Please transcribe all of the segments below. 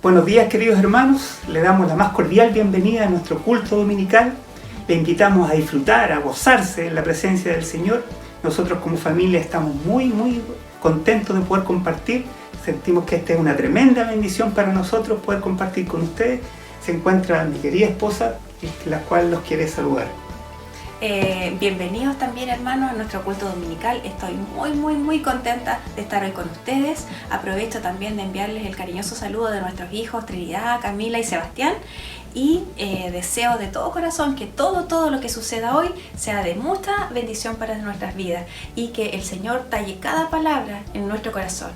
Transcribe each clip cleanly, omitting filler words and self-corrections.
Buenos días, queridos hermanos, le damos la más cordial bienvenida a nuestro culto dominical. Le invitamos a disfrutar, a gozarse en la presencia del Señor. Nosotros como familia estamos muy contentos de poder compartir. Sentimos que esta es una tremenda bendición para nosotros poder compartir con ustedes. Se encuentra mi querida esposa, la cual los quiere saludar. Bienvenidos también, hermanos, a nuestro culto dominical. Estoy muy contenta de estar hoy con ustedes. Aprovecho también de enviarles el cariñoso saludo de nuestros hijos Trinidad, Camila y Sebastián. Y deseo de todo corazón que todo lo que suceda hoy sea de mucha bendición para nuestras vidas y que el Señor talle cada palabra en nuestro corazón.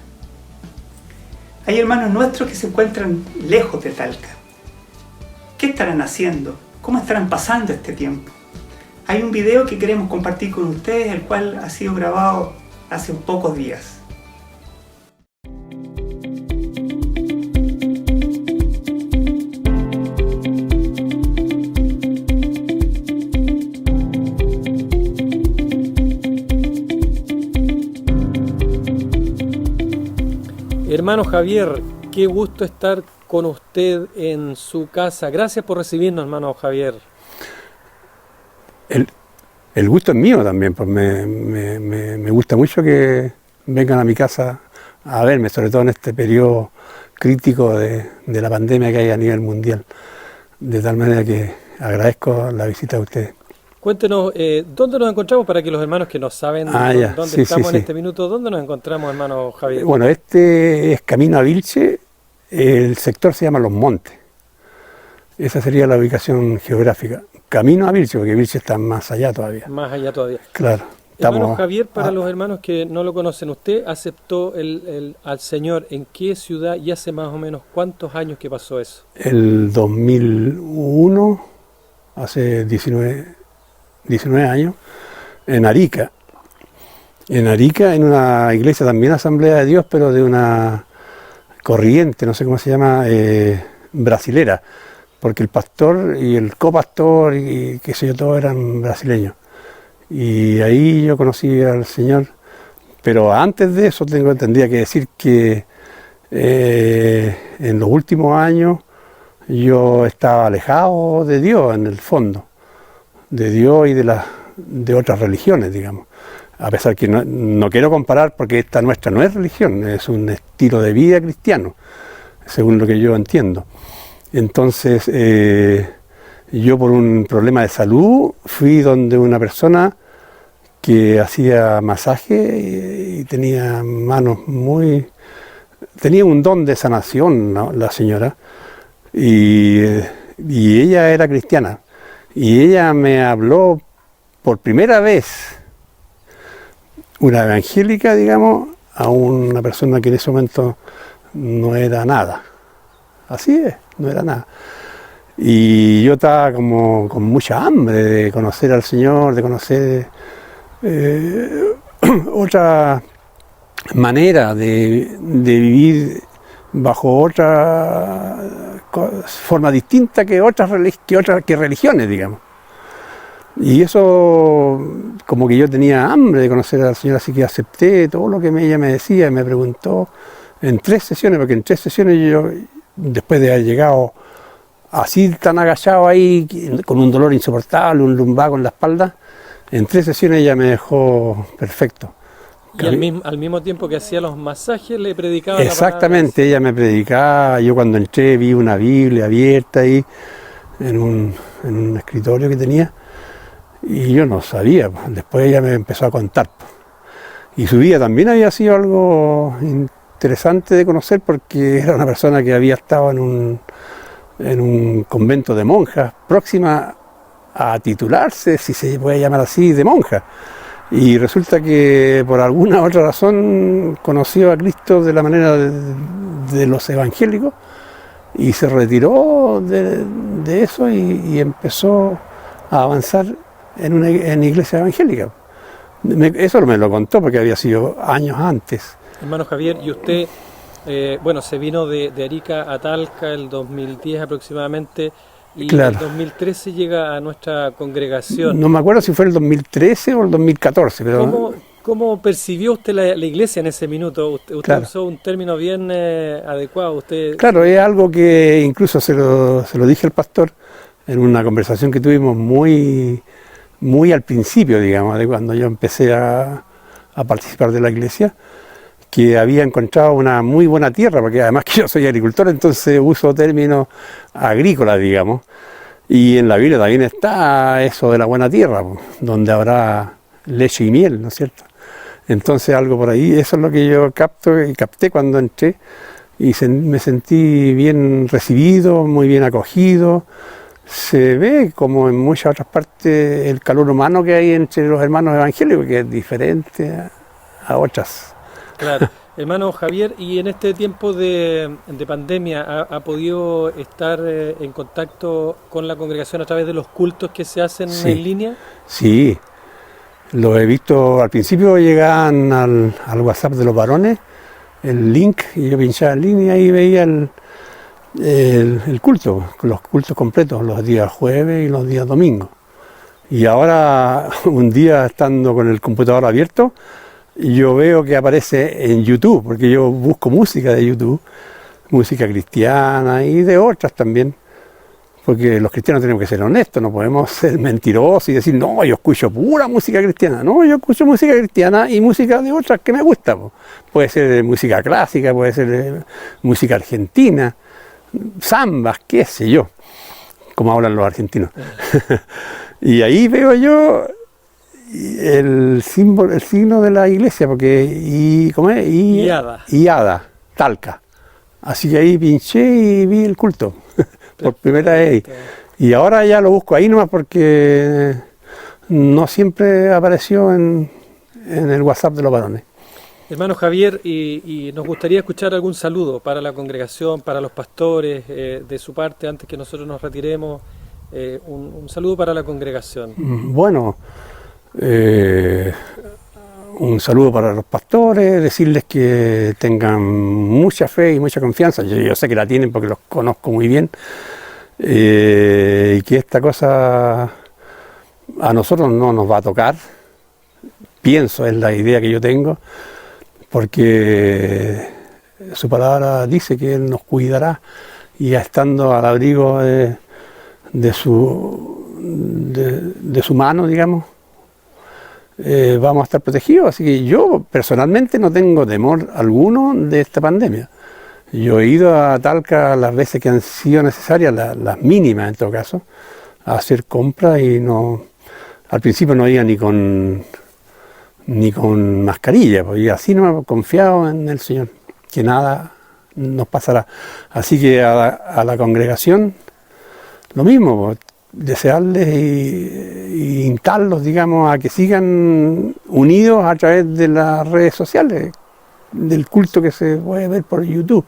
Hay hermanos nuestros que se encuentran lejos de Talca. ¿Qué estarán haciendo? ¿Cómo estarán pasando este tiempo? Hay un video que queremos compartir con ustedes, el cual ha sido grabado hace pocos días. Hermano Javier, qué gusto estar con usted en su casa. Gracias por recibirnos, hermano Javier. El gusto es mío también, pues me gusta mucho que vengan a mi casa a verme, sobre todo en este periodo crítico de la pandemia que hay a nivel mundial. De tal manera que agradezco la visita de ustedes. Cuéntenos, ¿dónde nos encontramos para que los hermanos que no saben dónde estamos en este minuto, dónde nos encontramos, hermano Javier? Bueno, este es camino a Vilche, el sector se llama Los Montes. Esa sería la ubicación geográfica. Camino a Vilche, porque Vilche está más allá todavía. Más allá todavía. Claro. Hermano Javier, para los hermanos que no lo conocen, usted aceptó al Señor ¿en qué ciudad y hace más o menos cuántos años que pasó eso? El 2001, hace 19 años, en Arica. En Arica, en una iglesia también Asamblea de Dios, pero de una corriente, no sé cómo se llama, brasilera. Porque el pastor y el copastor y qué sé yo, todos eran brasileños. Y ahí yo conocí al Señor. Pero antes de eso tendría que decir que en los últimos años yo estaba alejado de Dios en el fondo. De Dios y de otras religiones, digamos. A pesar que no quiero comparar porque esta nuestra no es religión, es un estilo de vida cristiano, según lo que yo entiendo. Entonces, yo por un problema de salud fui donde una persona que hacía masaje y tenía manos tenía un don de sanación, ¿no? La señora, y ella era cristiana, y ella me habló por primera vez, una evangélica, digamos, a una persona que en ese momento no era nada. Así es, no era nada. Y yo estaba como con mucha hambre de conocer al Señor, de conocer otra manera de vivir bajo otra forma distinta que religiones, digamos. Y eso, como que yo tenía hambre de conocer al Señor, así que acepté todo lo que ella me decía, me preguntó en 3 sesiones, porque en 3 sesiones yo, después de haber llegado así tan agachado ahí, con un dolor insoportable, un lumbago en la espalda, en 3 sesiones ella me dejó perfecto. Y al mismo tiempo que hacía los masajes le predicaba. Exactamente, ella me predicaba. Yo cuando entré vi una Biblia abierta ahí en un escritorio que tenía y yo no sabía. Después ella me empezó a contar. Y su vida también había sido algo interesante de conocer porque era una persona que había estado en un convento de monjas, próxima a titularse, si se puede llamar así, de monja. Y resulta que por alguna otra razón conoció a Cristo de la manera de los evangélicos y se retiró de eso y empezó a avanzar en iglesia evangélica. Eso me lo contó porque había sido años antes. Hermano Javier, y usted, se vino de Arica a Talca el 2010 aproximadamente, y claro, en el 2013 llega a nuestra congregación. No me acuerdo si fue el 2013 o el 2014, pero... ¿Cómo percibió usted la iglesia en ese minuto? Usted Claro. usó un término bien adecuado. Usted, Claro, es algo que incluso se lo dije al pastor en una conversación que tuvimos muy al principio, digamos, de cuando yo empecé a participar de la iglesia, que había encontrado una muy buena tierra, porque además que yo soy agricultor, entonces uso términos agrícolas, digamos, y en la Biblia también está eso de la buena tierra, pues, donde habrá leche y miel, ¿no es cierto? Entonces algo por ahí, eso es lo que yo capto y capté cuando entré, y me sentí bien recibido, muy bien acogido. Se ve, como en muchas otras partes, el calor humano que hay entre los hermanos evangélicos, que es diferente a otras. claro. Hermano Javier, ¿y en este tiempo de pandemia ha podido estar en contacto con la congregación a través de los cultos que se hacen Sí. en línea? Sí, lo he visto, al principio llegaban al WhatsApp de los varones, el link, y yo pinchaba el link y ahí veía el culto, los cultos completos, los días jueves y los días domingos. Y ahora, un día estando con el computador abierto, yo veo que aparece en YouTube, porque yo busco música de YouTube, música cristiana y de otras también, porque los cristianos tenemos que ser honestos, no podemos ser mentirosos y decir, no, yo escucho pura música cristiana. No, yo escucho música cristiana y música de otras que me gusta, po. Puede ser música clásica, puede ser música argentina, zambas, qué sé yo, como hablan los argentinos. Y ahí veo yo el signo de la iglesia, porque ¿cómo es? Iada, Talca. Así que ahí pinché y vi el culto por primera vez. Y ahora ya lo busco ahí nomás porque no siempre apareció en el WhatsApp de los varones. Hermano Javier, y nos gustaría escuchar algún saludo para la congregación, para los pastores, de su parte, antes que nosotros nos retiremos, un saludo para la congregación. Bueno, un saludo para los pastores, decirles que tengan mucha fe y mucha confianza. Yo sé que la tienen porque los conozco muy bien, y que esta cosa a nosotros no nos va a tocar. Pienso, es la idea que yo tengo, porque su palabra dice que Él nos cuidará, y estando al abrigo de su mano, digamos, vamos a estar protegidos. Así que yo personalmente no tengo temor alguno de esta pandemia. Yo he ido a Talca las veces que han sido necesarias, las mínimas en todo caso, a hacer compras, y no, al principio no iba ni con mascarilla, porque así no me he confiado en el Señor, que nada nos pasará. Así que a la congregación lo mismo, pues, desearles y instarlos, digamos, a que sigan unidos a través de las redes sociales, del culto que se puede ver por YouTube,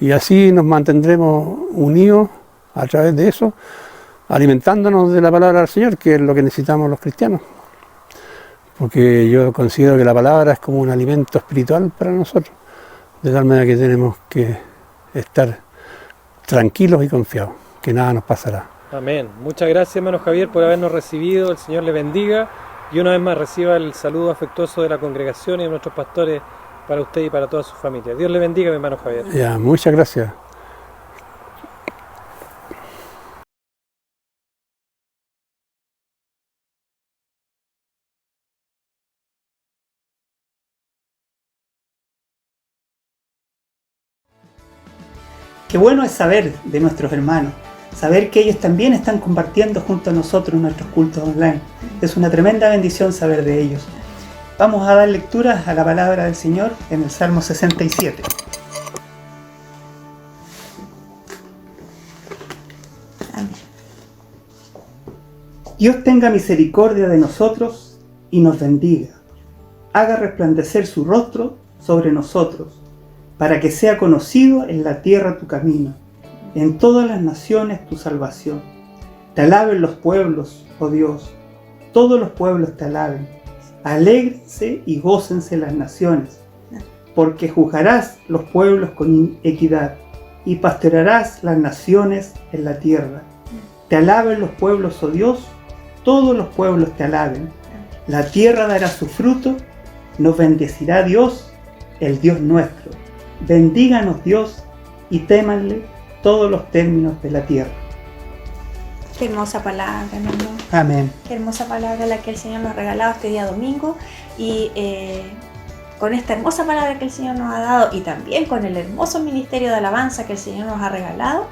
y así nos mantendremos unidos a través de eso, alimentándonos de la palabra del Señor, que es lo que necesitamos los cristianos, porque yo considero que la palabra es como un alimento espiritual para nosotros, de tal manera que tenemos que estar tranquilos y confiados, que nada nos pasará. Amén. Muchas gracias, hermano Javier, por habernos recibido. El Señor le bendiga, y una vez más reciba el saludo afectuoso de la congregación y de nuestros pastores para usted y para toda su familia. Dios le bendiga, mi hermano Javier. Ya, muchas gracias. Qué bueno es saber de nuestros hermanos, saber que ellos también están compartiendo junto a nosotros nuestros cultos online. Es una tremenda bendición saber de ellos. Vamos a dar lectura a la palabra del Señor en el Salmo 67. Amén. Dios tenga misericordia de nosotros y nos bendiga. Haga resplandecer su rostro sobre nosotros, para que sea conocido en la tierra tu camino, en todas las naciones tu salvación. Te alaben los pueblos, oh Dios, todos los pueblos te alaben. Alégrense y gócense las naciones, porque juzgarás los pueblos con equidad y pastorearás las naciones en la tierra. Te alaben los pueblos, oh Dios, todos los pueblos te alaben. La tierra dará su fruto Nos bendecirá Dios, el Dios nuestro. Bendíganos Dios y témanle todos los términos de la tierra. Qué hermosa palabra, mi amor. Amén. Qué hermosa palabra la que el Señor nos ha regalado este día domingo. Y con esta hermosa palabra que el Señor nos ha dado y también con el hermoso ministerio de alabanza que el Señor nos ha regalado,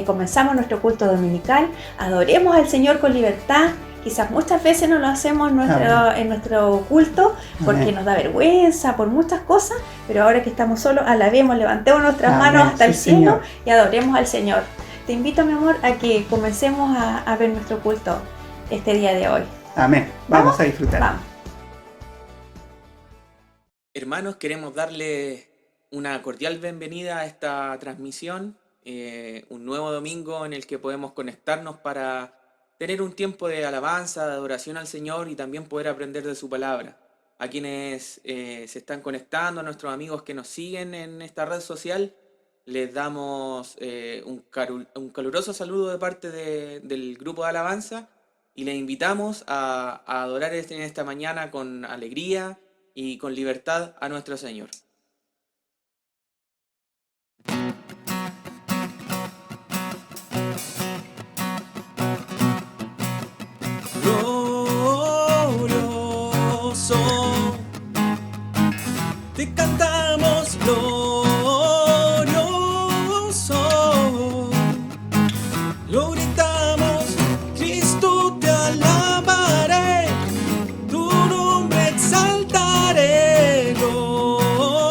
comenzamos nuestro culto dominical. Adoremos al Señor con libertad. Quizás muchas veces no lo hacemos en nuestro culto porque Amén. nos da vergüenza por muchas cosas, pero ahora que estamos solos, alabemos, levantemos nuestras Amén. manos hasta el Sí, cielo Señor. y adoremos al Señor. Te invito, mi amor, a que comencemos a ver nuestro culto este día de hoy. Amén. Vamos a disfrutar. Vamos. Hermanos, queremos darle una cordial bienvenida a esta transmisión, un nuevo domingo en el que podemos conectarnos para tener un tiempo de alabanza, de adoración al Señor y también poder aprender de su palabra. A quienes se están conectando, a nuestros amigos que nos siguen en esta red social, les damos un caluroso saludo de parte del grupo de alabanza y les invitamos a adorar en esta mañana con alegría y con libertad a nuestro Señor. Glorioso, te cantamos glorioso, lo gritamos, Cristo te alabaré, tu nombre exaltaré, glorioso,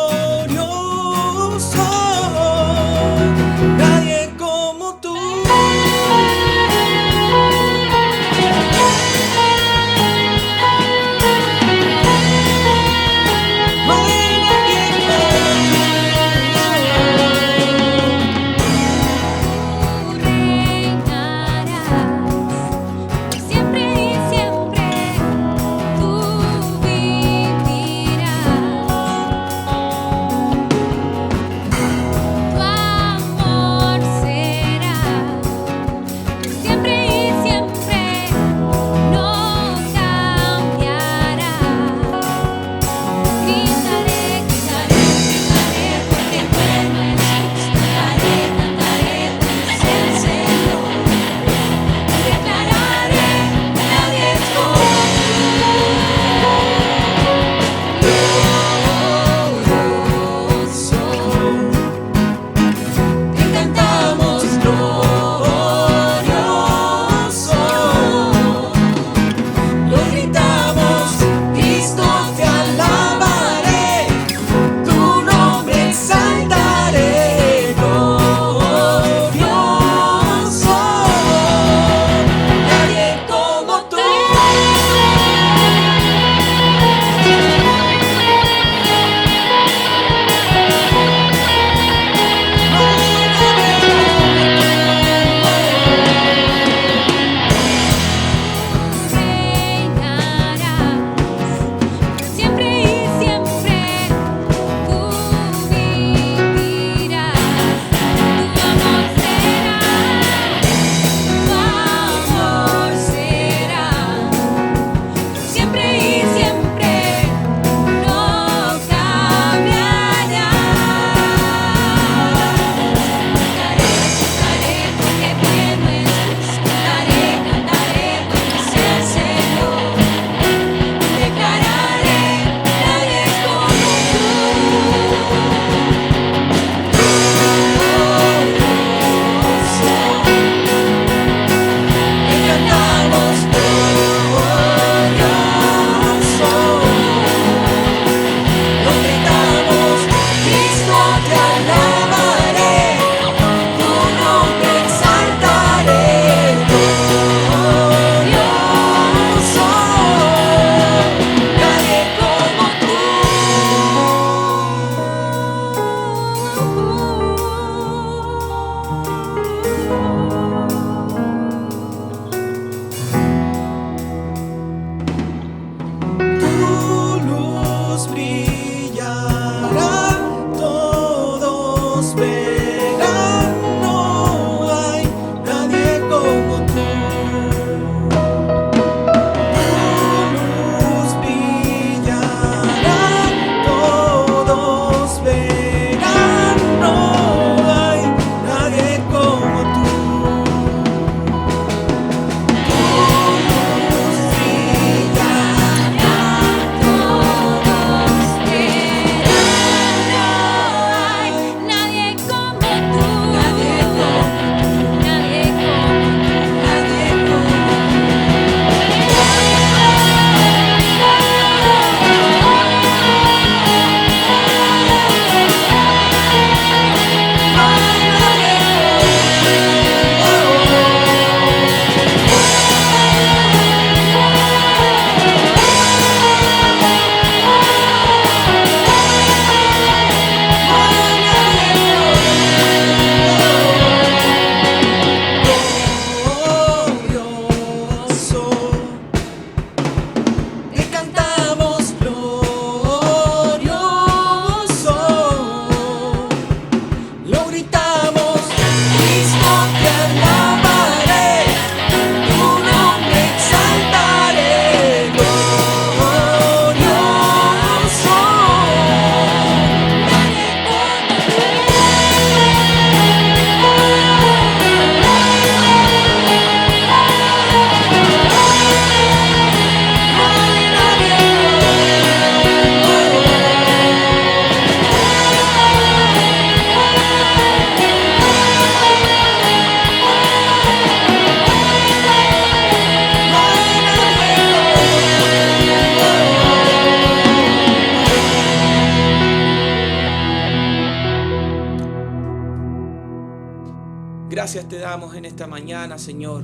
gracias te damos en esta mañana, Señor.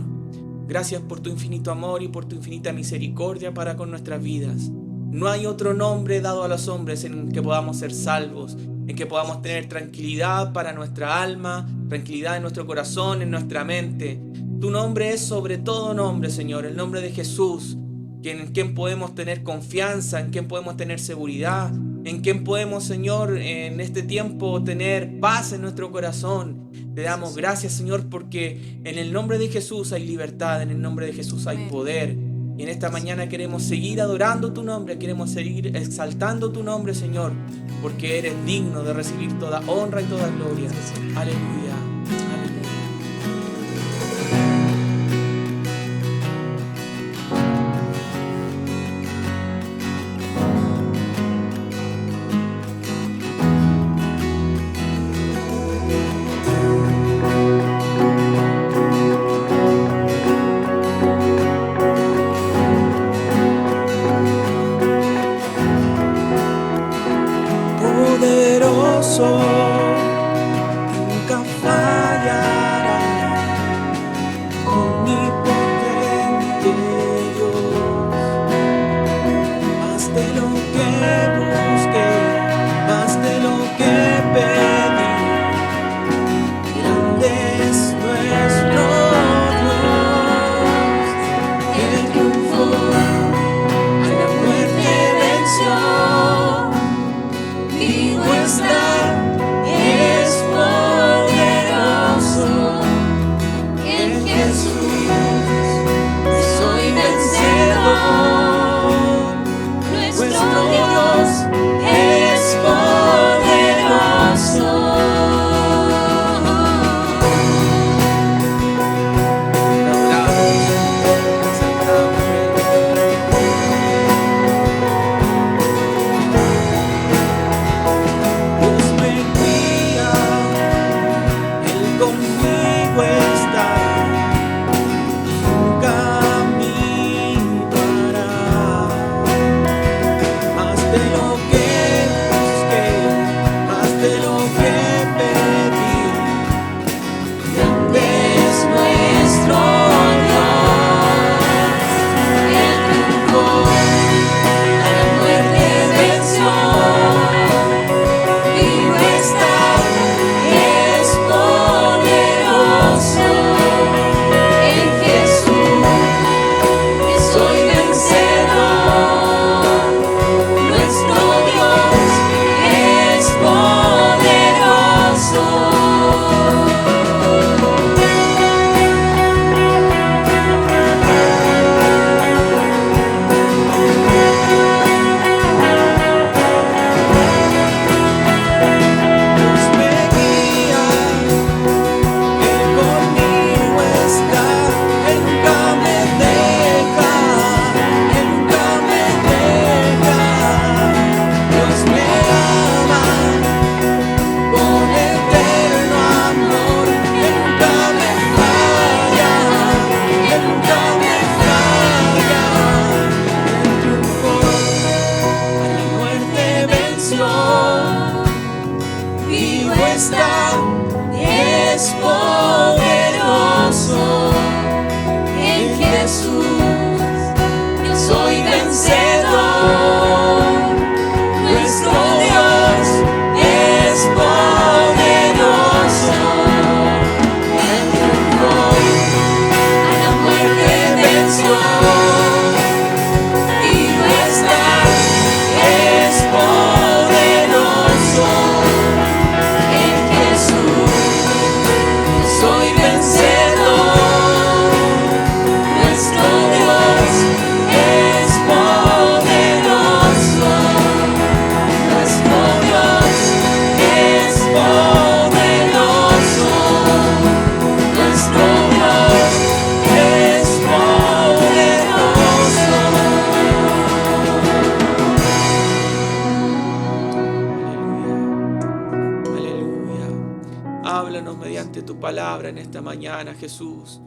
Gracias por tu infinito amor y por tu infinita misericordia para con nuestras vidas. No hay otro nombre dado a los hombres en que podamos ser salvos, en que podamos tener tranquilidad para nuestra alma, tranquilidad en nuestro corazón, en nuestra mente. Tu nombre es sobre todo nombre, Señor, el nombre de Jesús, en quien podemos tener confianza, en quien podemos tener seguridad, en quien podemos, Señor, en este tiempo tener paz en nuestro corazón. Te damos gracias, Señor, porque en el nombre de Jesús hay libertad, en el nombre de Jesús hay poder. Y en esta mañana queremos seguir adorando tu nombre, queremos seguir exaltando tu nombre, Señor, porque eres digno de recibir toda honra y toda gloria. Aleluya. Nunca fallará, omnipotente Dios. Más de lo que busqué, más de lo que pedí, grande es nuestro Dios. Él triunfó, a la muerte venció, vivo está. palabra en esta mañana, Jesús.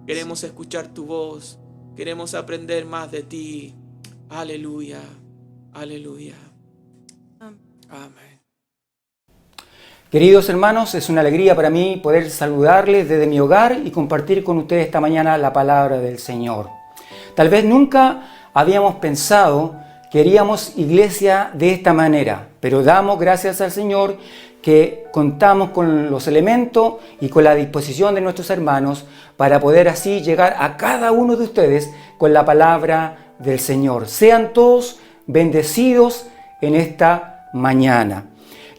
Queremos escuchar tu voz. Queremos aprender más de ti. Aleluya. Aleluya. Amén. Queridos hermanos, es una alegría para mí poder saludarles desde mi hogar y compartir con ustedes esta mañana la palabra del Señor. Tal vez nunca habíamos pensado que haríamos iglesia de esta manera, pero damos gracias al Señor que contamos con los elementos y con la disposición de nuestros hermanos para poder así llegar a cada uno de ustedes con la palabra del Señor. Sean todos bendecidos en esta mañana.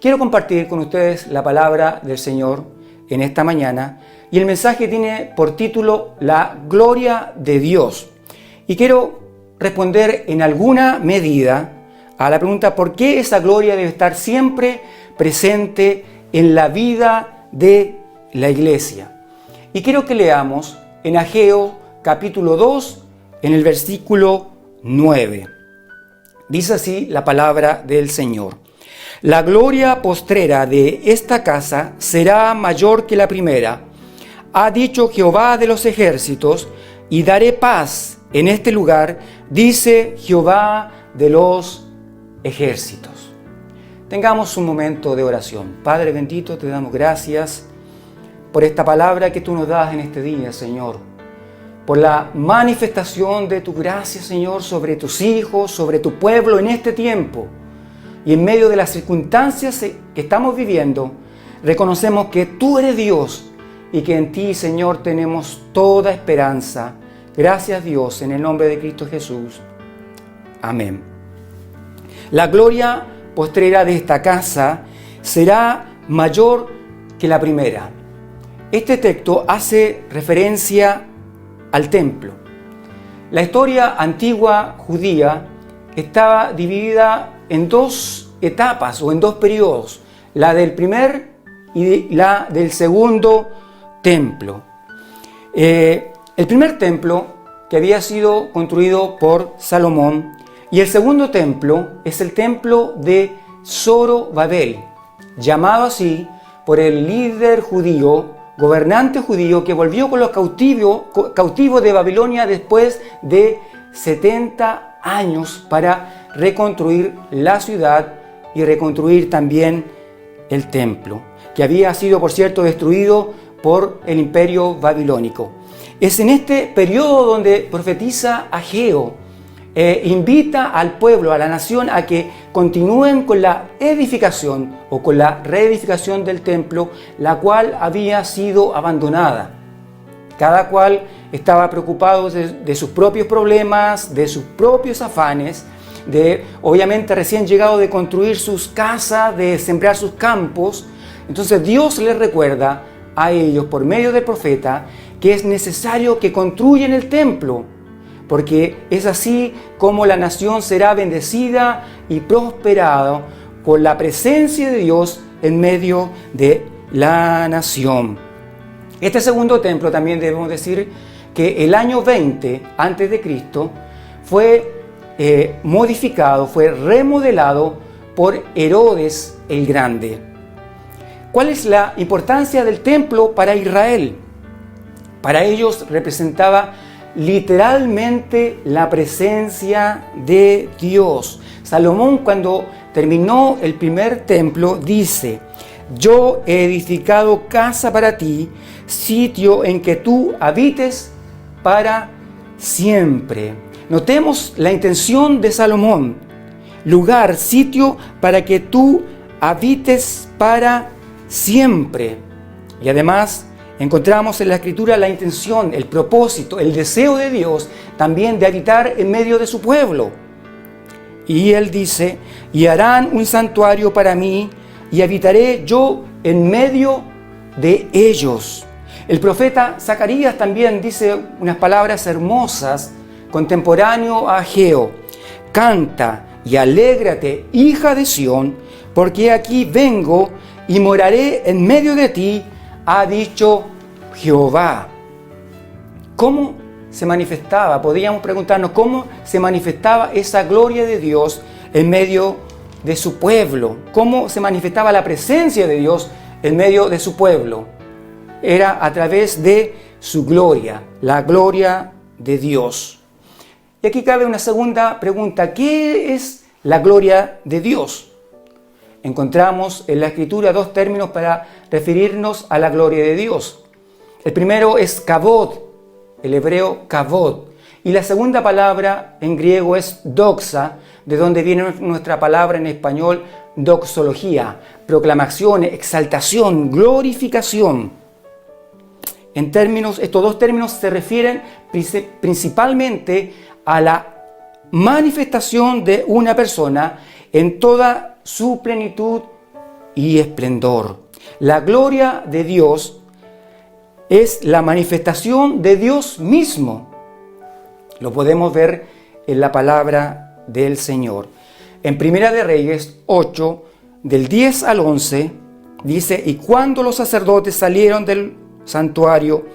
Quiero compartir con ustedes la palabra del Señor en esta mañana y el mensaje tiene por título La gloria de Dios. Y quiero responder en alguna medida a la pregunta ¿por qué esa gloria debe estar siempre presente en la vida de la iglesia? Y quiero que leamos en Ageo capítulo 2 en el versículo 9. Dice así la palabra del Señor. La gloria postrera de esta casa será mayor que la primera, ha dicho Jehová de los ejércitos, y daré paz en este lugar, dice Jehová de los ejércitos. Tengamos un momento de oración. Padre bendito, te damos gracias por esta palabra que tú nos das en este día, Señor. Por la manifestación de tu gracia, Señor, sobre tus hijos, sobre tu pueblo en este tiempo. Y en medio de las circunstancias que estamos viviendo, reconocemos que tú eres Dios y que en ti, Señor, tenemos toda esperanza. Gracias, Dios, en el nombre de Cristo Jesús. Amén. La gloria postrera de esta casa será mayor que la primera. Este texto hace referencia al templo. La historia antigua judía estaba dividida en dos etapas o en dos periodos, la del primer y la del segundo templo. El primer templo que había sido construido por Salomón y el segundo templo es el templo de Zorobabel, llamado así por el líder judío, gobernante judío que volvió con los cautivos de Babilonia después de 70 años para reconstruir la ciudad y reconstruir también el templo, que había sido, por cierto, destruido por el imperio babilónico. Es en este periodo donde profetiza Ageo, invita al pueblo, a la nación, a que continúen con la edificación o con la reedificación del templo, la cual había sido abandonada. Cada cual estaba preocupado de sus propios problemas, de sus propios afanes, de obviamente recién llegado de construir sus casas, de sembrar sus campos. Entonces Dios les recuerda a ellos por medio del profeta que es necesario que construyan el templo, porque es así como la nación será bendecida y prosperada con la presencia de Dios en medio de la nación. Este segundo templo también debemos decir que el año 20 a.C. fue modificado, fue remodelado por Herodes el Grande. ¿Cuál es la importancia del templo para Israel? Para ellos representaba literalmente la presencia de Dios. Salomón, cuando terminó el primer templo, dice: yo he edificado casa para ti, sitio en que tú habites para siempre. Notemos la intención de Salomón: lugar, sitio para que tú habites para siempre. Y además encontramos en la Escritura la intención, el propósito, el deseo de Dios también de habitar en medio de su pueblo. Y él dice: y harán un santuario para mí, y habitaré yo en medio de ellos. El profeta Zacarías también dice unas palabras hermosas, contemporáneo a Ageo: canta y alégrate, hija de Sión, porque aquí vengo y moraré en medio de ti, ha dicho Jehová. ¿Cómo se manifestaba? Podríamos preguntarnos cómo se manifestaba esa gloria de Dios en medio de su pueblo. ¿Cómo se manifestaba la presencia de Dios en medio de su pueblo? Era a través de su gloria, la gloria de Dios. Y aquí cabe una segunda pregunta: ¿qué es la gloria de Dios? encontramos en la Escritura dos términos para referirnos a la gloria de Dios. El primero es kavod, el hebreo kavod, y la segunda palabra en griego es doxa, de donde viene nuestra palabra en español doxología, proclamación, exaltación, glorificación. Estos dos términos se refieren principalmente a la manifestación de una persona en toda su plenitud y esplendor. La gloria de Dios es la manifestación de Dios mismo. Lo podemos ver en la palabra del Señor. En Primera de Reyes 8, del 10 al 11, dice: y cuando los sacerdotes salieron del santuario,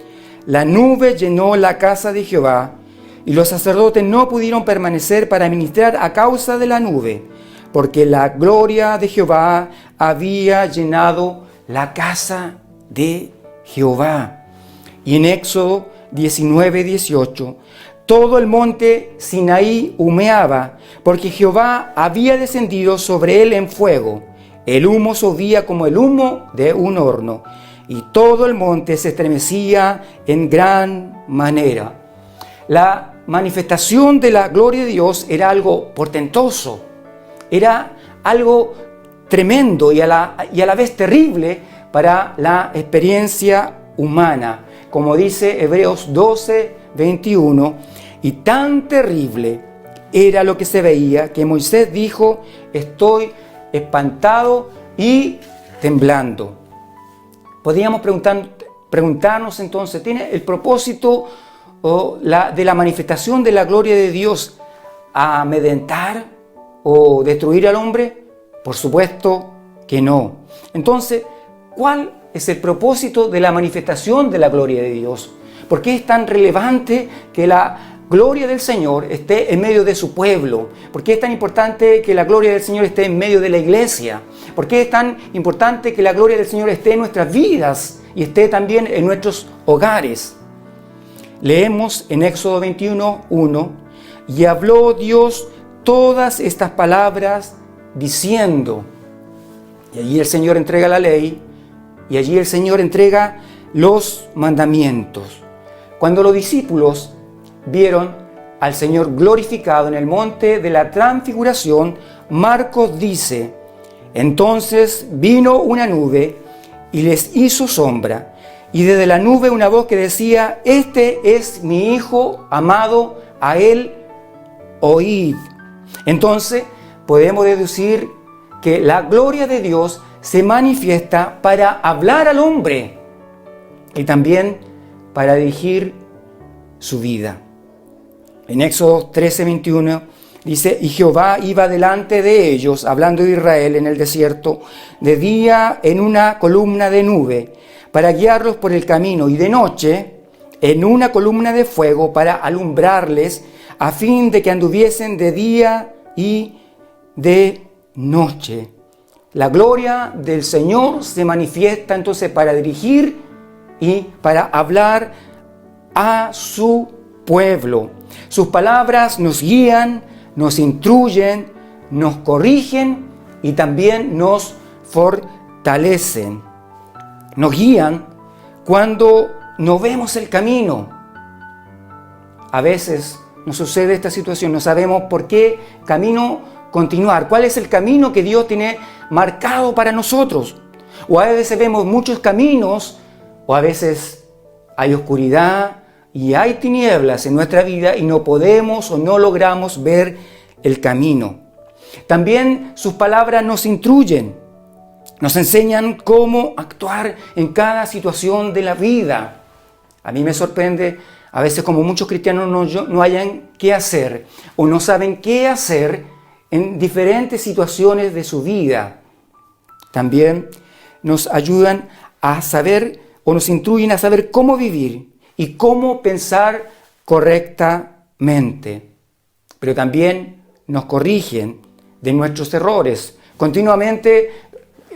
la nube llenó la casa de Jehová, y los sacerdotes no pudieron permanecer para ministrar a causa de la nube, porque la gloria de Jehová había llenado la casa de Jehová. Y en Éxodo 19, 18, todo el monte Sinaí humeaba, porque Jehová había descendido sobre él en fuego. El humo subía como el humo de un horno, y todo el monte se estremecía en gran manera. La manifestación de la gloria de Dios era algo portentoso, era algo tremendo y a la vez terrible para la experiencia humana. Como dice Hebreos 12, 21, y tan terrible era lo que se veía que Moisés dijo: estoy espantado y temblando. Podríamos preguntarnos entonces, ¿tiene el propósito de la manifestación de la gloria de Dios amedrentar o destruir al hombre? Por supuesto que no. Entonces, ¿cuál es el propósito de la manifestación de la gloria de Dios? ¿Por qué es tan relevante que la gloria del Señor esté en medio de su pueblo? ¿Por qué es tan importante que la gloria del Señor esté en medio de la iglesia? ¿Por qué es tan importante que la gloria del Señor esté en nuestras vidas y esté también en nuestros hogares? Leemos en Éxodo 21, 1, y habló Dios todas estas palabras diciendo, y allí el Señor entrega la ley, y allí el Señor entrega los mandamientos. Cuando los discípulos vieron al Señor glorificado en el monte de la transfiguración, Marcos dice: entonces vino una nube y les hizo sombra, y desde la nube una voz que decía: este es mi Hijo amado, a él oíd. Entonces podemos deducir que la gloria de Dios se manifiesta para hablar al hombre y también para dirigir su vida. En Éxodo 13, 21 dice: y Jehová iba delante de ellos, hablando de Israel en el desierto, de día en una columna de nube, para guiarlos por el camino, y de noche en una columna de fuego para alumbrarles, a fin de que anduviesen de día y de noche. La gloria del Señor se manifiesta entonces para dirigir y para hablar a su pueblo. Sus palabras nos guían, nos instruyen, nos corrigen y también nos fortalecen. Nos guían cuando no vemos el camino. A veces nos sucede esta situación, no sabemos por qué camino continuar, cuál es el camino que Dios tiene marcado para nosotros. O a veces vemos muchos caminos, o a veces hay oscuridad y hay tinieblas en nuestra vida y no podemos o no logramos ver el camino. También sus palabras nos instruyen, nos enseñan cómo actuar en cada situación de la vida. A mí me sorprende a veces como muchos cristianos no hayan qué hacer o no saben qué hacer en diferentes situaciones de su vida. También nos ayudan a saber o nos instruyen a saber cómo vivir y cómo pensar correctamente. Pero también nos corrigen de nuestros errores. Continuamente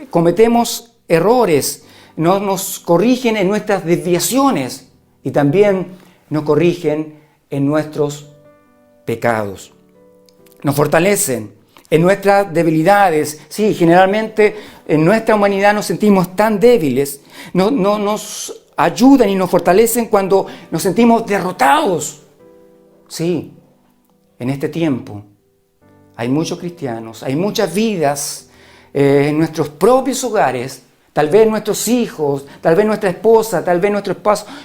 cometemos errores, nos corrigen en nuestras desviaciones y también nos corrigen en nuestros pecados. Nos fortalecen en nuestras debilidades. Sí, generalmente en nuestra humanidad nos sentimos tan débiles. No nos ayudan y nos fortalecen cuando nos sentimos derrotados. Sí, en este tiempo hay muchos cristianos, hay muchas vidas en nuestros propios hogares, tal vez nuestros hijos, tal vez nuestra esposa, tal vez nuestro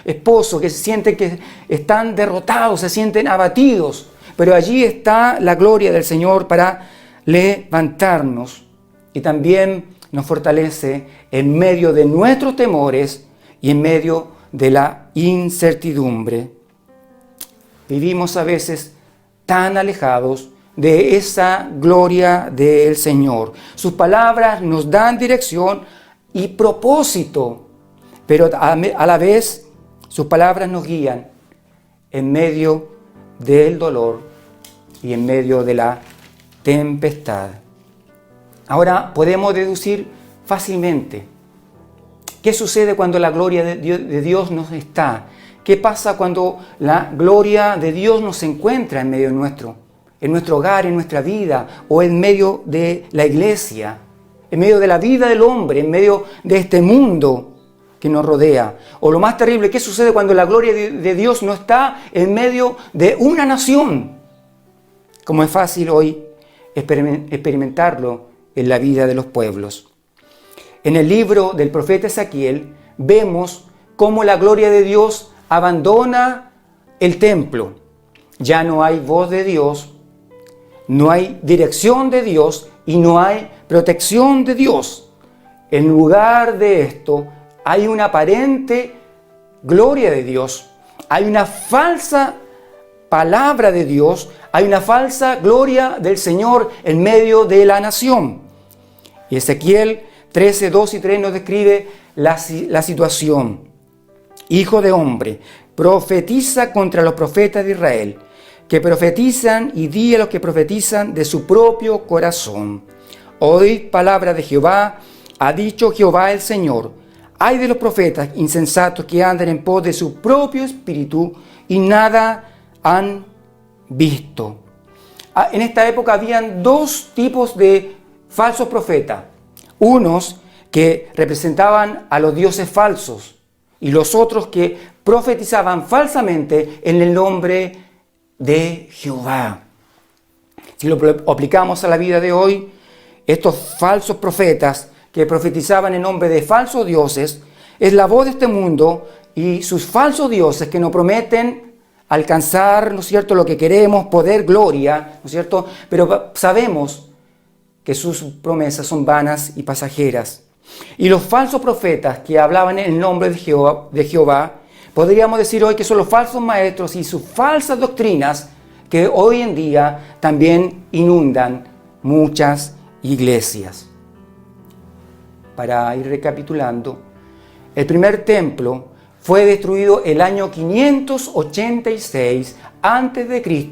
esposo, que se sienten que están derrotados, se sienten abatidos. Pero allí está la gloria del Señor para levantarnos y también nos fortalece en medio de nuestros temores y en medio de la incertidumbre. Vivimos a veces tan alejados de esa gloria del Señor. Sus palabras nos dan dirección y propósito, pero a la vez sus palabras nos guían en medio del dolor y en medio de la tempestad. Ahora podemos deducir fácilmente qué sucede cuando la gloria de Dios nos está. ¿Qué pasa cuando la gloria de Dios nos encuentra en medio nuestro? En nuestro hogar, en nuestra vida, o en medio de la iglesia, en medio de la vida del hombre, en medio de este mundo que nos rodea. O lo más terrible, ¿qué sucede cuando la gloria de Dios no está en medio de una nación? Como es fácil hoy experimentarlo en la vida de los pueblos. En el libro del profeta Ezequiel vemos cómo la gloria de Dios abandona el templo. Ya no hay voz de Dios, no hay dirección de Dios y no hay protección de Dios. En lugar de esto, hay una aparente gloria de Dios, hay una falsa palabra de Dios, hay una falsa gloria del Señor en medio de la nación. Y Ezequiel 13, 2 y 3 nos describe la situación. Hijo de hombre, profetiza contra los profetas de Israel, que profetizan, y di a los que profetizan de su propio corazón. Oíd palabra de Jehová, ha dicho Jehová el Señor. Ay de los profetas insensatos que andan en pos de su propio espíritu y nada han visto. En esta época habían dos tipos de falsos profetas. Unos que representaban a los dioses falsos y los otros que profetizaban falsamente en el nombre de Jehová. Si lo aplicamos a la vida de hoy, estos falsos profetas que profetizaban en nombre de falsos dioses es la voz de este mundo y sus falsos dioses que nos prometen alcanzar, ¿no es cierto?, lo que queremos, poder, gloria, ¿no es cierto? Pero sabemos que sus promesas son vanas y pasajeras. Y los falsos profetas que hablaban en el nombre de Jehová, podríamos decir hoy que son los falsos maestros y sus falsas doctrinas que hoy en día también inundan muchas iglesias. Para ir recapitulando, el primer templo fue destruido el año 586 a.C.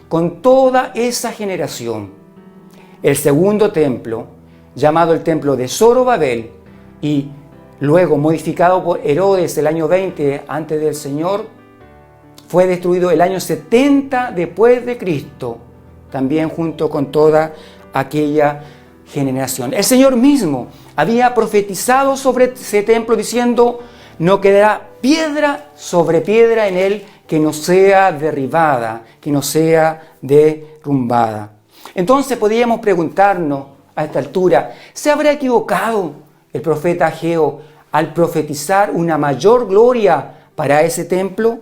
con toda esa generación. El segundo templo, llamado el templo de Zorobabel y luego modificado por Herodes el año 20 antes del Señor, fue destruido el año 70 después de Cristo, también junto con toda aquella generación. El Señor mismo había profetizado sobre ese templo diciendo: no quedará piedra sobre piedra en él que no sea derribada, que no sea derrumbada. Entonces podríamos preguntarnos a esta altura, ¿se habrá equivocado el profeta Ageo al profetizar una mayor gloria para ese templo?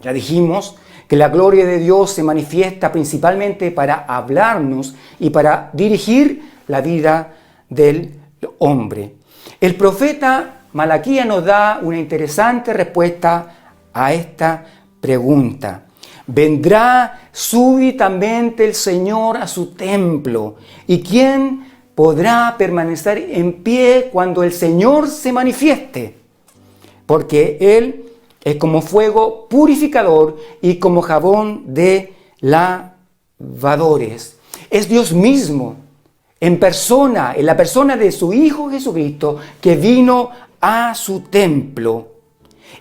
Ya dijimos que la gloria de Dios se manifiesta principalmente para hablarnos y para dirigir la vida del hombre. El profeta Malaquías nos da una interesante respuesta a esta pregunta. Vendrá súbitamente el Señor a su templo, ¿y quién podrá permanecer en pie cuando el Señor se manifieste? Porque Él es como fuego purificador y como jabón de lavadores. Es Dios mismo, en persona, en la persona de su Hijo Jesucristo, que vino a su templo.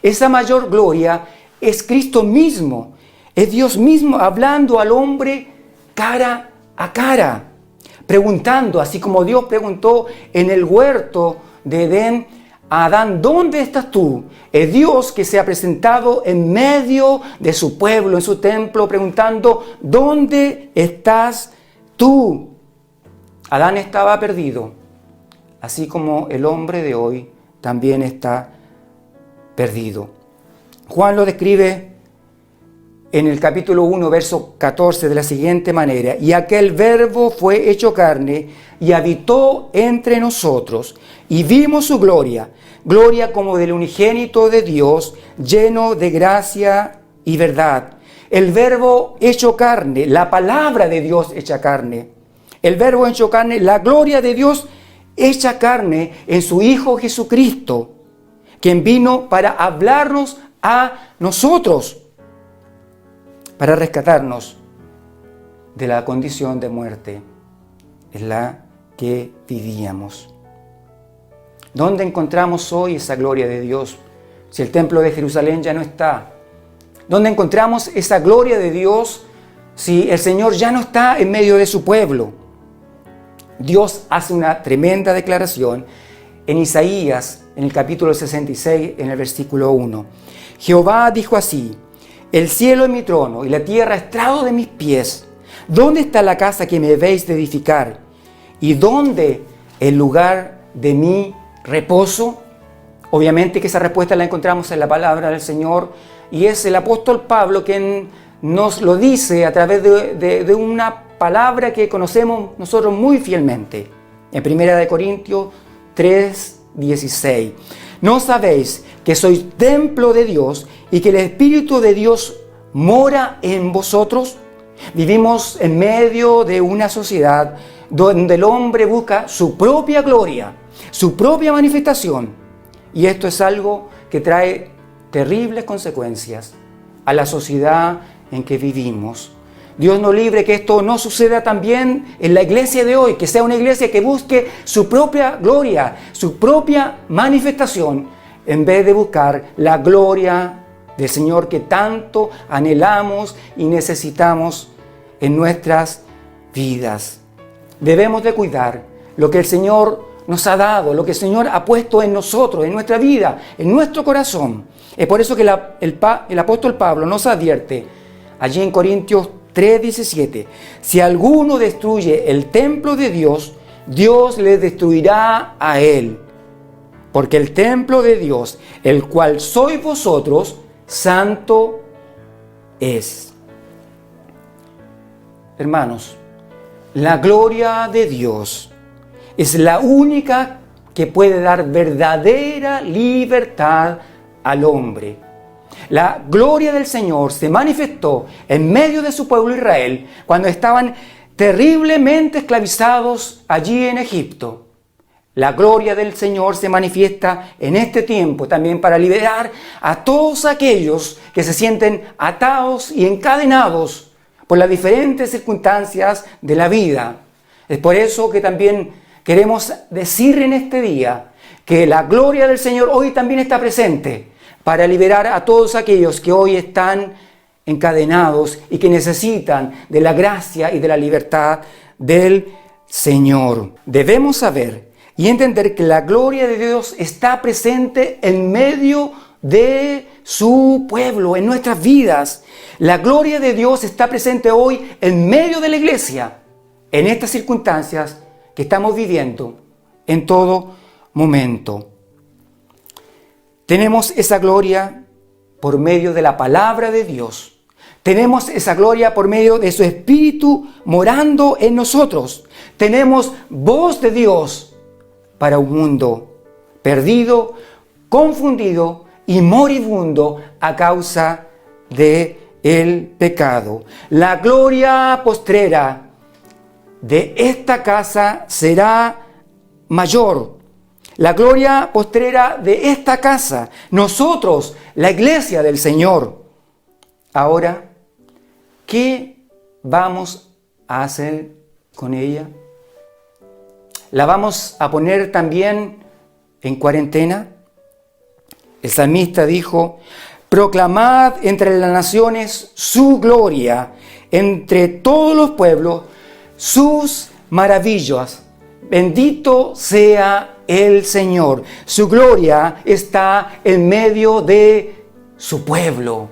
Esa mayor gloria es Cristo mismo, es Dios mismo hablando al hombre cara a cara, preguntando, así como Dios preguntó en el huerto de Edén a Adán, ¿dónde estás tú? Es Dios que se ha presentado en medio de su pueblo, en su templo, preguntando, ¿dónde estás tú? Adán estaba perdido, así como el hombre de hoy también está perdido. Juan lo describe en el capítulo 1, verso 14 de la siguiente manera: y aquel verbo fue hecho carne y habitó entre nosotros, y vimos su gloria, gloria como del unigénito de Dios, lleno de gracia y verdad. El verbo hecho carne, la palabra de Dios hecha carne, el verbo hecho carne, la gloria de Dios hecha carne en su Hijo Jesucristo, quien vino para hablarnos a nosotros, para rescatarnos de la condición de muerte en la que vivíamos. ¿Dónde encontramos hoy esa gloria de Dios? Si el templo de Jerusalén ya no está. ¿Dónde encontramos esa gloria de Dios si el Señor ya no está en medio de su pueblo? Dios hace una tremenda declaración en Isaías, en el capítulo 66, en el versículo 1. Jehová dijo así: el cielo es mi trono y la tierra estrado de mis pies. ¿Dónde está la casa que me habéis de edificar? ¿Y dónde el lugar de mi reposo? Obviamente que esa respuesta la encontramos en la palabra del Señor, y es el apóstol Pablo quien nos lo dice a través de una palabra que conocemos nosotros muy fielmente. En 1 Corintios 3:16. ¿No sabéis que sois templo de Dios y que el Espíritu de Dios mora en vosotros? Vivimos en medio de una sociedad donde el hombre busca su propia gloria, su propia manifestación. Y esto es algo que trae terribles consecuencias a la sociedad en que vivimos. Dios nos libre que esto no suceda también en la iglesia de hoy, que sea una iglesia que busque su propia gloria, su propia manifestación, en vez de buscar la gloria del Señor que tanto anhelamos y necesitamos en nuestras vidas. Debemos de cuidar lo que el Señor nos ha dado, lo que el Señor ha puesto en nosotros, en nuestra vida, en nuestro corazón. Es por eso que el apóstol Pablo nos advierte allí en Corintios 3:17: si alguno destruye el templo de Dios, Dios le destruirá a él. Porque el templo de Dios, el cual sois vosotros, santo es. Hermanos, la gloria de Dios es la única que puede dar verdadera libertad al hombre. La gloria del Señor se manifestó en medio de su pueblo Israel cuando estaban terriblemente esclavizados allí en Egipto. La gloria del Señor se manifiesta en este tiempo también para liberar a todos aquellos que se sienten atados y encadenados por las diferentes circunstancias de la vida. Es por eso que también queremos decir en este día que la gloria del Señor hoy también está presente para liberar a todos aquellos que hoy están encadenados y que necesitan de la gracia y de la libertad del Señor. Debemos saber y entender que la gloria de Dios está presente en medio de su pueblo, en nuestras vidas. La gloria de Dios está presente hoy en medio de la iglesia, en estas circunstancias que estamos viviendo en todo momento. Tenemos esa gloria por medio de la palabra de Dios. Tenemos esa gloria por medio de su Espíritu morando en nosotros. Tenemos voz de Dios para un mundo perdido, confundido y moribundo a causa de el pecado. La gloria postrera de esta casa será mayor. La gloria postrera de esta casa, nosotros, la iglesia del Señor. Ahora, ¿qué vamos a hacer con ella? ¿La vamos a poner también en cuarentena? El salmista dijo: proclamad entre las naciones su gloria, entre todos los pueblos sus maravillas. Bendito sea el Señor. Su gloria está en medio de su pueblo.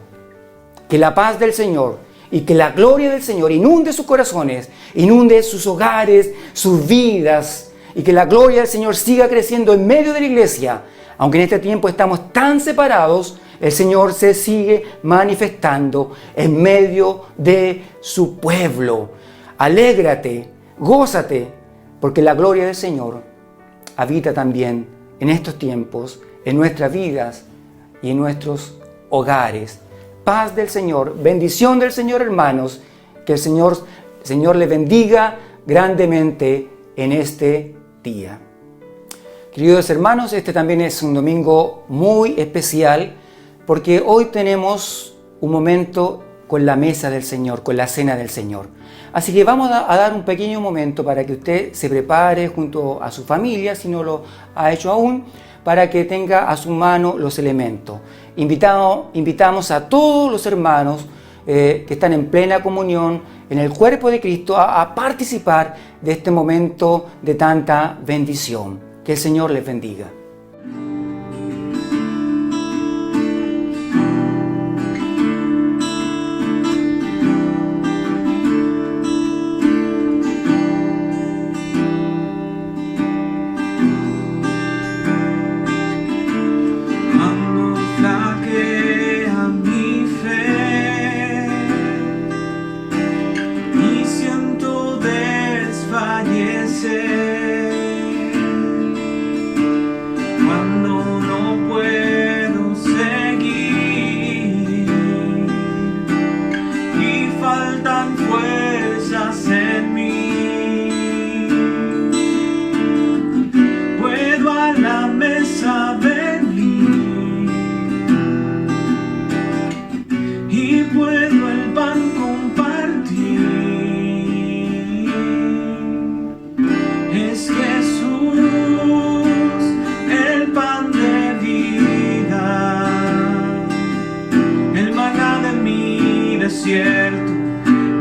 Que la paz del Señor y que la gloria del Señor inunde sus corazones, inunde sus hogares, sus vidas, y que la gloria del Señor siga creciendo en medio de la iglesia. Aunque en este tiempo estamos tan separados, el Señor se sigue manifestando en medio de su pueblo. Alégrate, gózate, porque la gloria del Señor habita también en estos tiempos, en nuestras vidas y en nuestros hogares. Paz del Señor, bendición del Señor, hermanos. Que el Señor les bendiga grandemente en este día. Queridos hermanos, este también es un domingo muy especial porque hoy tenemos un momento con la mesa del Señor, con la cena del Señor. Así que vamos a dar un pequeño momento para que usted se prepare junto a su familia, si no lo ha hecho aún, para que tenga a su mano los elementos. Invitamos a todos los hermanos que están en plena comunión en el cuerpo de Cristo a participar de este momento de tanta bendición. Que el Señor les bendiga.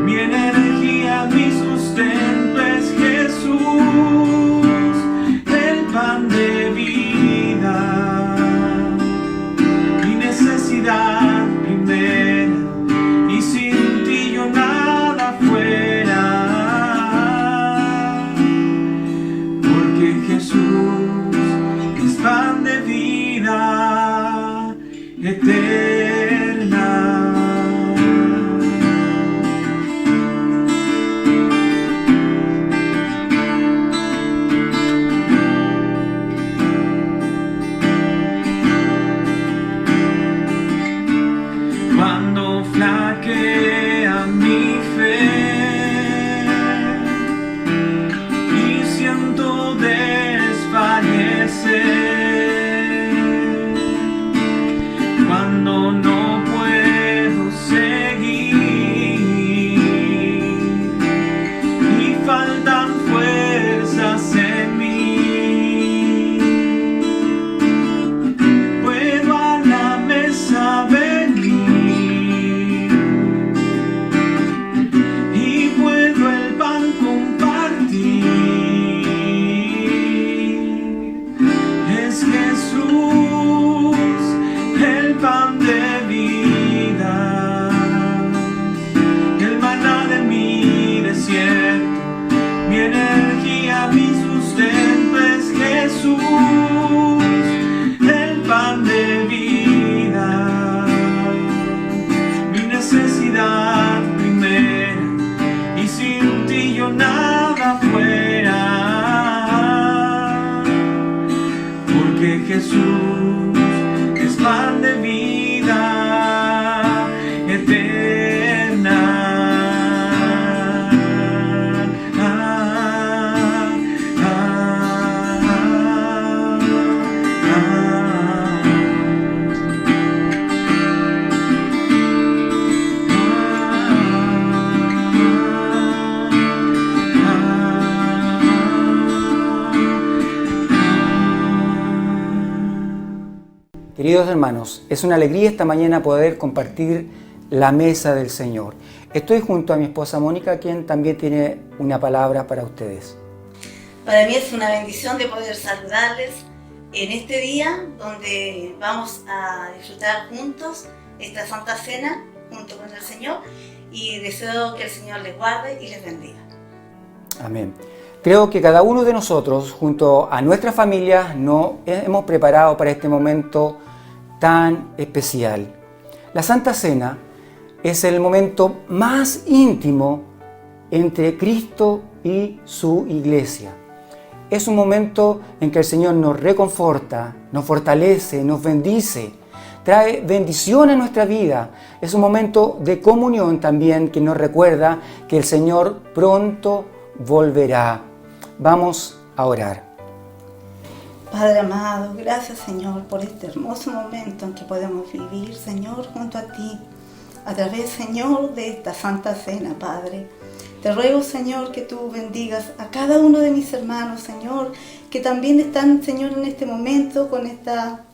Mi energía, mi sustento es Jesús, el pan de vida, mi necesidad primera, y sin ti yo nada fuera, porque Jesús es pan de vida eterna. Flaquea mi fe y siento desfallecer, cuando no puedo seguir y faltan fuerzas en mí, puedo a la mesa venir pan de vida, el maná de mi desierto, mi energía, mi sustento es Jesús, el pan de vida, mi necesidad primera, y sin ti yo nada fuera, porque Jesús es pan de vida eterna. Queridos hermanos, es una alegría esta mañana poder compartir la mesa del Señor. Estoy junto a mi esposa Mónica, quien también tiene una palabra para ustedes. Para mí es una bendición de poder saludarles en este día donde vamos a disfrutar juntos esta Santa Cena junto con el Señor, y deseo que el Señor les guarde y les bendiga. Amén. Creo que cada uno de nosotros, junto a nuestras familias, nos hemos preparado para este momento tan especial. La Santa Cena es el momento más íntimo entre Cristo y su iglesia. Es un momento en que el Señor nos reconforta, nos fortalece, nos bendice, trae bendición a nuestra vida. Es un momento de comunión también que nos recuerda que el Señor pronto volverá. Vamos a orar. Padre amado, gracias Señor por este hermoso momento en que podemos vivir, Señor, junto a ti, a través, Señor, de esta Santa Cena, Padre. Te ruego, Señor, que tú bendigas a cada uno de mis hermanos, Señor, que también están, Señor, en este momento con esta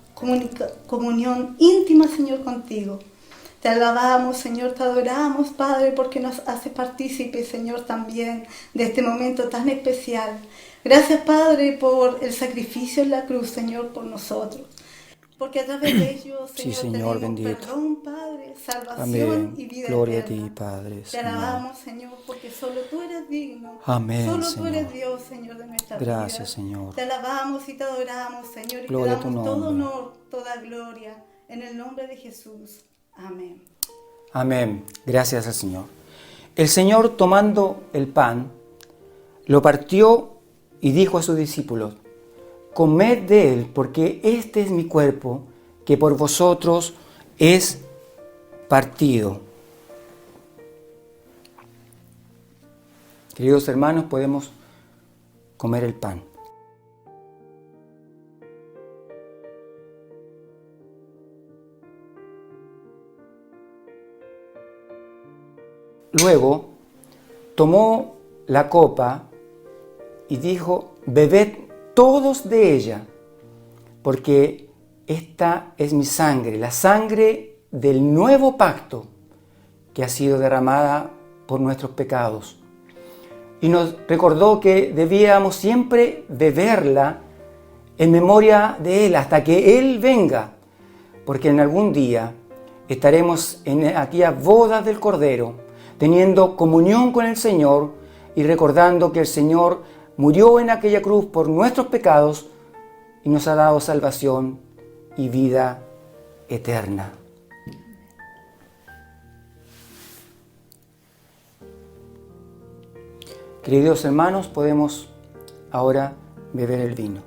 comunión íntima, Señor, contigo. Te alabamos, Señor, te adoramos, Padre, porque nos haces partícipes, Señor, también de este momento tan especial. Gracias, Padre, por el sacrificio en la cruz, Señor, por nosotros. Porque a través de ellos, Señor, Sí, Señor, tenemos bendito. perdón, Padre, salvación Amén. y vida Gloria eterna. a ti, Padre, Te Señor. alabamos, Señor, porque solo tú eres digno. Amén, Solo tú Señor. eres Dios, Señor, de nuestra vida. Gracias, Señor. Te alabamos y te adoramos, Señor, y Gloria a te tu damos todo nombre. honor, toda gloria, en el nombre de Jesús. Amén. Amén. Gracias al Señor. El Señor, tomando el pan, lo partió y dijo a sus discípulos: comed de él, porque este es mi cuerpo, que por vosotros es partido. Queridos hermanos, podemos comer el pan. Luego tomó la copa y dijo: bebed todos de ella, porque esta es mi sangre, la sangre del nuevo pacto que ha sido derramada por nuestros pecados. Y nos recordó que debíamos siempre beberla en memoria de Él hasta que Él venga, porque en algún día estaremos en aquella boda del Cordero, teniendo comunión con el Señor y recordando que el Señor murió en aquella cruz por nuestros pecados y nos ha dado salvación y vida eterna. Queridos hermanos, podemos ahora beber el vino.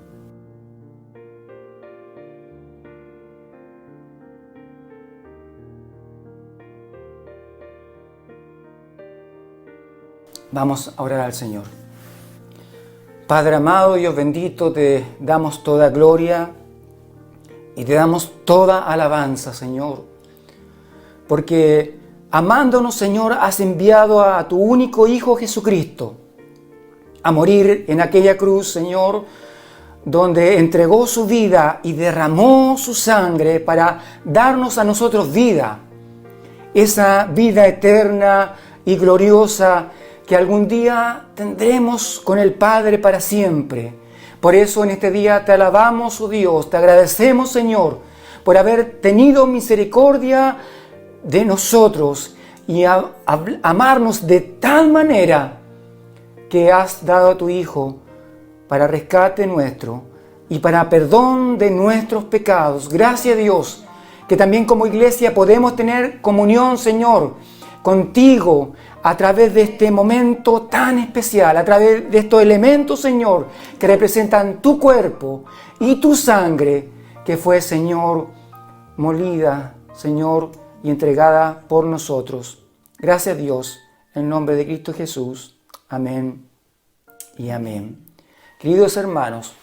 Vamos a orar al Señor. Padre amado, Dios bendito, te damos toda gloria y te damos toda alabanza, Señor. Porque amándonos, Señor, has enviado a tu único Hijo Jesucristo a morir en aquella cruz, Señor, donde entregó su vida y derramó su sangre para darnos a nosotros vida. Esa vida eterna y gloriosa que algún día tendremos con el Padre para siempre. Por eso en este día te alabamos, oh Dios, te agradecemos, Señor, por haber tenido misericordia de nosotros y amarnos de tal manera que has dado a tu Hijo para rescate nuestro y para perdón de nuestros pecados. Gracias a Dios, que también como iglesia podemos tener comunión, Señor, contigo a través de este momento tan especial, a través de estos elementos, Señor, que representan tu cuerpo y tu sangre, que fue, Señor, molida, Señor, y entregada por nosotros. Gracias a Dios, en nombre de Cristo Jesús. Amén y amén. Queridos hermanos,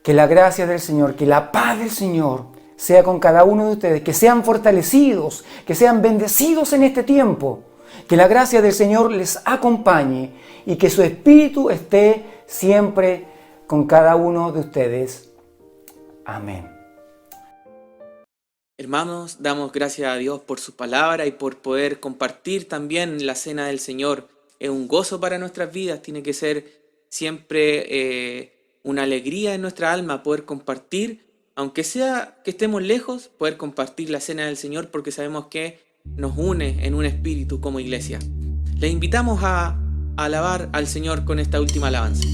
que la gracia del Señor, que la paz del Señor sea con cada uno de ustedes, que sean fortalecidos, que sean bendecidos en este tiempo, que la gracia del Señor les acompañe y que su Espíritu esté siempre con cada uno de ustedes. Amén. Hermanos, damos gracias a Dios por su palabra y por poder compartir también la cena del Señor. Es un gozo para nuestras vidas, tiene que ser siempre una alegría en nuestra alma poder compartir, aunque sea que estemos lejos, poder compartir la cena del Señor porque sabemos que nos une en un espíritu como iglesia. Les invitamos a alabar al Señor con esta última alabanza.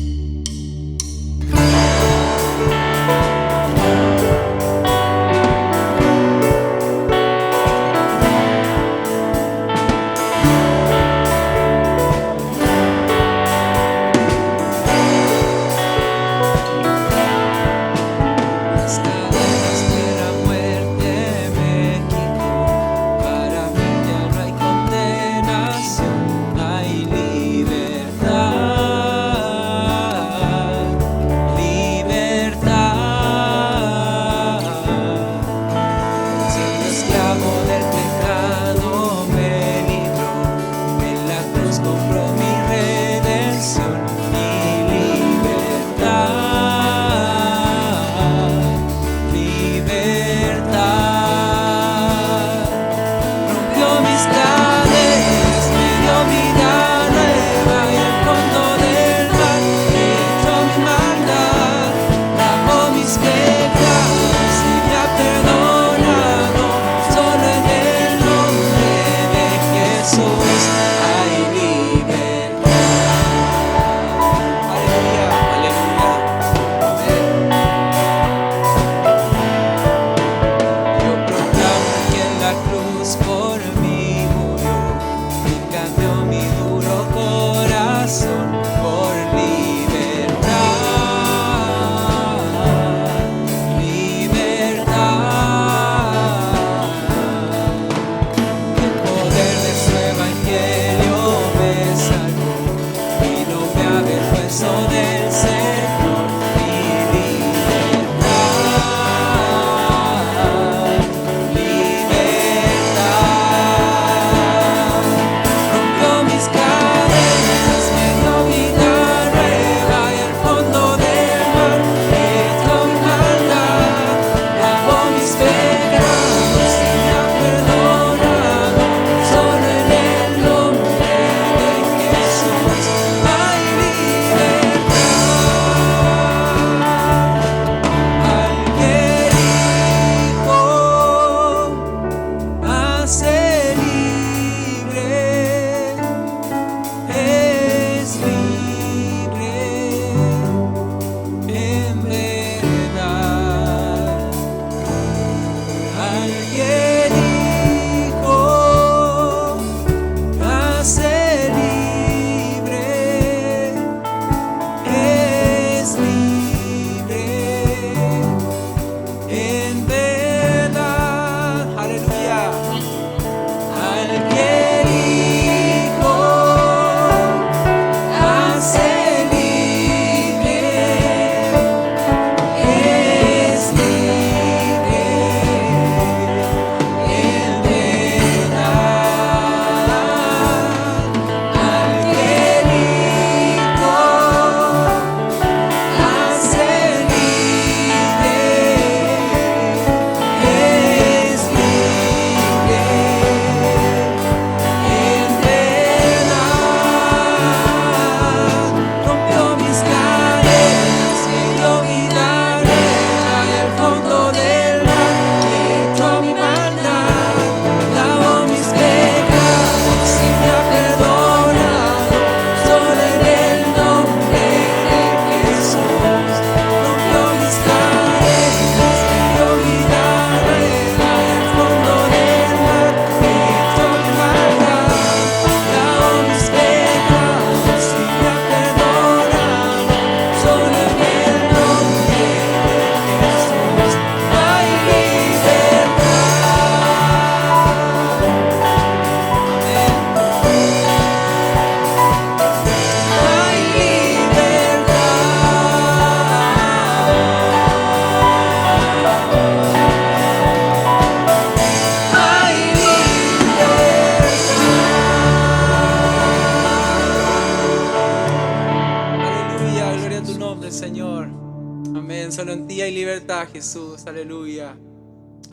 Solo en ti hay libertad, Jesús, aleluya.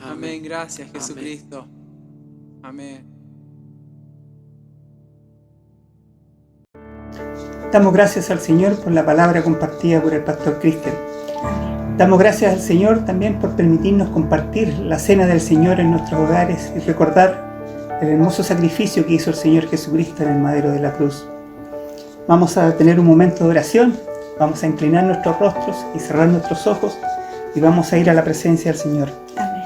Amén. Gracias, Jesucristo. Amén. Damos gracias al Señor por la palabra compartida por el pastor Cristian. Damos gracias al Señor también por permitirnos compartir la cena del Señor en nuestros hogares y recordar el hermoso sacrificio que hizo el Señor Jesucristo en el madero de la cruz. Vamos a tener un momento de oración, vamos a inclinar nuestros rostros y cerrar nuestros ojos y vamos a ir a la presencia del Señor. Amén.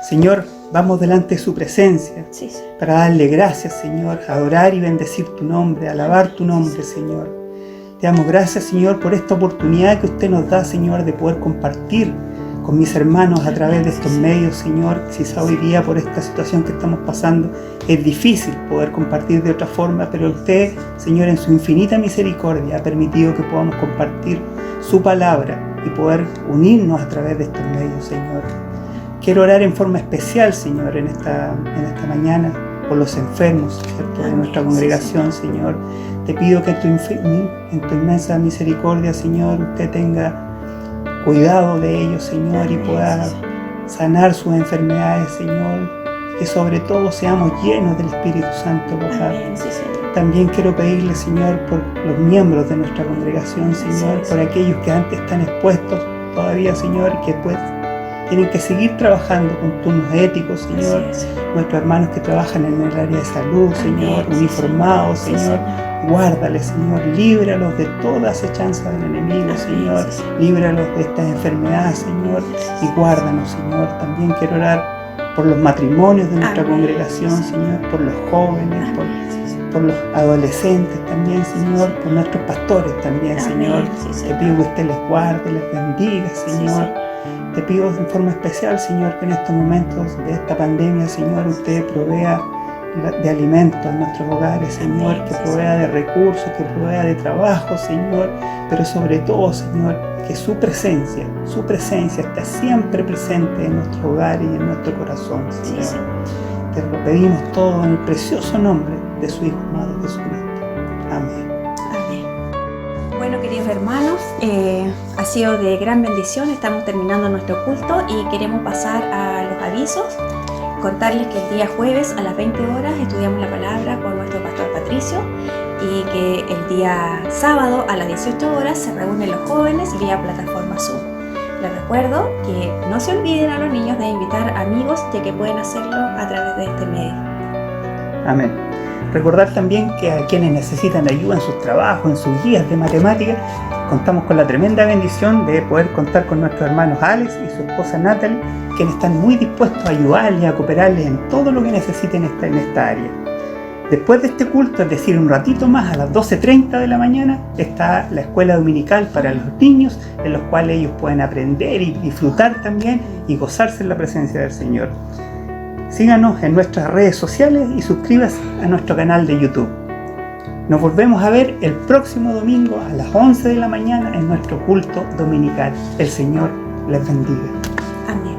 Señor, vamos delante de su presencia Sí, sí. para darle gracias, Señor, adorar y bendecir tu nombre, alabar tu nombre, Señor. Te damos gracias, Señor, por esta oportunidad que usted nos da, Señor, de poder compartir con mis hermanos a través de estos medios, Señor. Quizá hoy día por esta situación que estamos pasando es difícil poder compartir de otra forma, pero usted, Señor, en su infinita misericordia ha permitido que podamos compartir su palabra y poder unirnos a través de estos medios, Señor. Quiero orar en forma especial, Señor, en esta mañana por los enfermos, ¿cierto?, de nuestra congregación, Señor. Te pido que en tu inmensa misericordia, Señor, usted tenga cuidado de ellos, Señor, y pueda sanar sus enfermedades, Señor. Que sobre todo seamos llenos del Espíritu Santo, papá. También quiero pedirle, Señor, por los miembros de nuestra congregación, Señor, por aquellos que antes están expuestos todavía, Señor, que pues tienen que seguir trabajando con turnos éticos, Señor. Nuestros hermanos que trabajan en el área de salud, Señor, uniformados, Señor. Guárdales, Señor, líbralos de toda acechanza del enemigo, Señor. Líbralos de estas enfermedades, Señor, y guárdanos, Señor. También quiero orar por los matrimonios de nuestra congregación, Señor, por los jóvenes, por los adolescentes también, Señor, por nuestros pastores también, Señor. Te pido que usted les guarde, les bendiga, Señor. Te pido en forma especial, Señor, que en estos momentos de esta pandemia, Señor, usted provea de alimentos en nuestros hogares, Señor, que provea de recursos, que provea de trabajo, Señor, pero sobre todo, Señor, que su presencia esté siempre presente en nuestro hogar y en nuestro corazón, Señor. Te lo pedimos todo en el precioso nombre de su Hijo amado Jesucristo. Amén. Bueno, queridos hermanos, ha sido de gran bendición. Estamos terminando nuestro culto y queremos pasar a los avisos. Contarles que el día jueves a las 20 horas estudiamos la palabra con nuestro pastor Patricio y que el día sábado a las 18 horas se reúnen los jóvenes vía plataforma Zoom. Les recuerdo que no se olviden a los niños de invitar amigos, ya que pueden hacerlo a través de este medio. Amén. Recordar también que a quienes necesitan ayuda en sus trabajos, en sus guías de matemáticas, contamos con la tremenda bendición de poder contar con nuestros hermanos Alex y su esposa Natalie, quienes están muy dispuestos a ayudarles, a cooperarles en todo lo que necesiten en esta área. Después de este culto, es decir, un ratito más, a las 12:30 de la mañana, está la escuela dominical para los niños, en los cuales ellos pueden aprender y disfrutar también y gozarse en la presencia del Señor. Síganos en nuestras redes sociales y suscríbase a nuestro canal de YouTube. Nos volvemos a ver el próximo domingo a las 11 de la mañana en nuestro culto dominical. El Señor les bendiga. Amén.